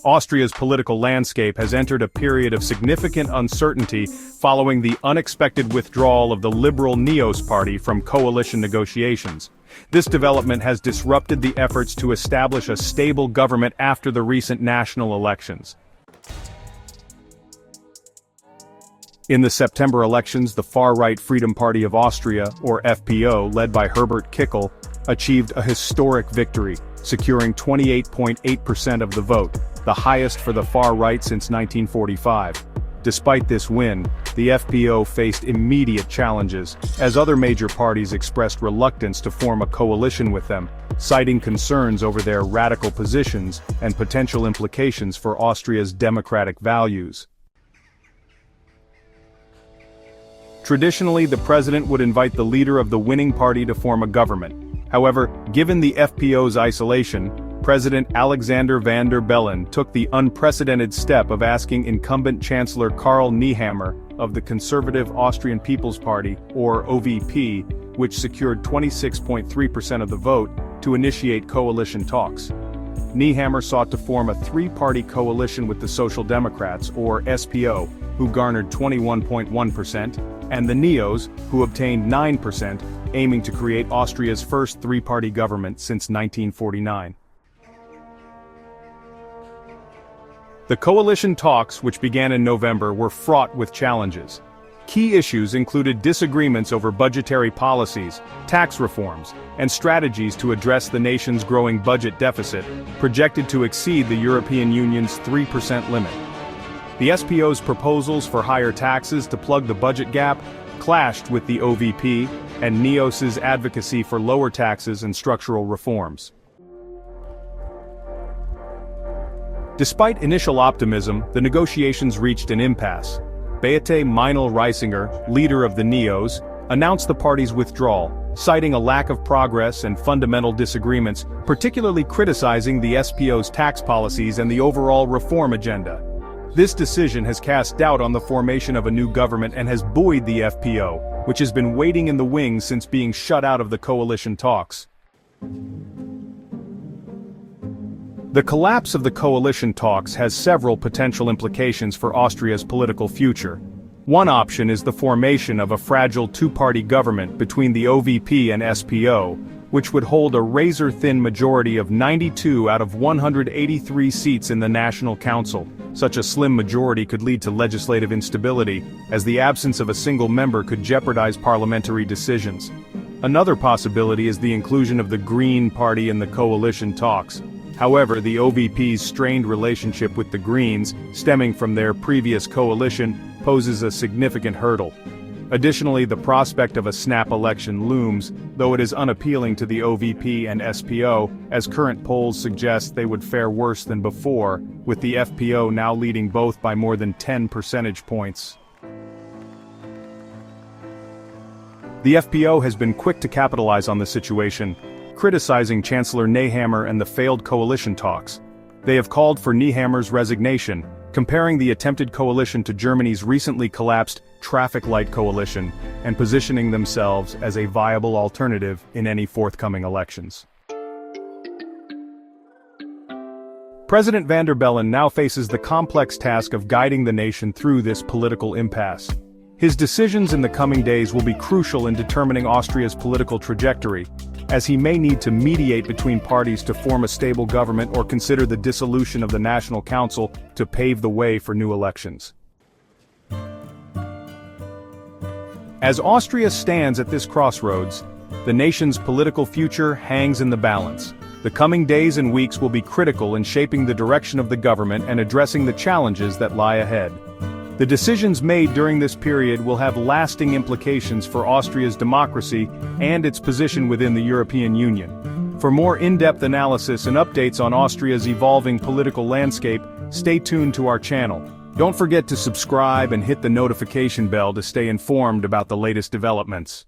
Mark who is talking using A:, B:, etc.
A: Austria's political landscape has entered a period of significant uncertainty following the unexpected withdrawal of the liberal NEOS party from coalition negotiations. This development has disrupted the efforts to establish a stable government after the recent national elections. In the September elections, the far-right Freedom Party of Austria, or FPO, led by Herbert Kickl, achieved a historic victory, securing 28.8% of the vote, the highest for the far-right since 1945. Despite this win, the FPO faced immediate challenges, as other major parties expressed reluctance to form a coalition with them, citing concerns over their radical positions and potential implications for Austria's democratic values. Traditionally, the president would invite the leader of the winning party to form a government. However, given the FPO's isolation, President Alexander van der Bellen took the unprecedented step of asking incumbent Chancellor Karl Nehammer of the Conservative Austrian People's Party, or OVP, which secured 26.3% of the vote, to initiate coalition talks. Nehammer sought to form a three-party coalition with the Social Democrats, or SPO, who garnered 21.1%, and the NEOS, who obtained 9%, aiming to create Austria's first three-party government since 1949. The coalition talks, which began in November, were fraught with challenges. Key issues included disagreements over budgetary policies, tax reforms, and strategies to address the nation's growing budget deficit, projected to exceed the European Union's 3% limit. The SPO's proposals for higher taxes to plug the budget gap clashed with the OVP and NEOS's advocacy for lower taxes and structural reforms. Despite initial optimism, the negotiations reached an impasse. Beate Meinl-Reisinger, leader of the NEOS, announced the party's withdrawal, citing a lack of progress and fundamental disagreements, particularly criticizing the SPO's tax policies and the overall reform agenda. This decision has cast doubt on the formation of a new government and has buoyed the FPO, which has been waiting in the wings since being shut out of the coalition talks. The collapse of the coalition talks has several potential implications for Austria's political future. One option is the formation of a fragile two-party government between the OVP and SPO, which would hold a razor-thin majority of 92 out of 183 seats in the National Council. Such a slim majority could lead to legislative instability, as the absence of a single member could jeopardize parliamentary decisions. Another possibility is the inclusion of the Green Party in the coalition talks. However, the OVP's strained relationship with the Greens, stemming from their previous coalition, poses a significant hurdle. Additionally, the prospect of a snap election looms, though it is unappealing to the OVP and SPO, as current polls suggest they would fare worse than before, with the FPO now leading both by more than 10 percentage points. The FPO has been quick to capitalize on the situation, criticizing Chancellor Nehammer and the failed coalition talks. They have called for Nehammer's resignation, comparing the attempted coalition to Germany's recently collapsed traffic light coalition, and positioning themselves as a viable alternative in any forthcoming elections. President van der Bellen now faces the complex task of guiding the nation through this political impasse. His decisions in the coming days will be crucial in determining Austria's political trajectory, as he may need to mediate between parties to form a stable government or consider the dissolution of the National Council to pave the way for new elections. As Austria stands at this crossroads, the nation's political future hangs in the balance. The coming days and weeks will be critical in shaping the direction of the government and addressing the challenges that lie ahead. The decisions made during this period will have lasting implications for Austria's democracy and its position within the European Union. For more in-depth analysis and updates on Austria's evolving political landscape, stay tuned to our channel. Don't forget to subscribe and hit the notification bell to stay informed about the latest developments.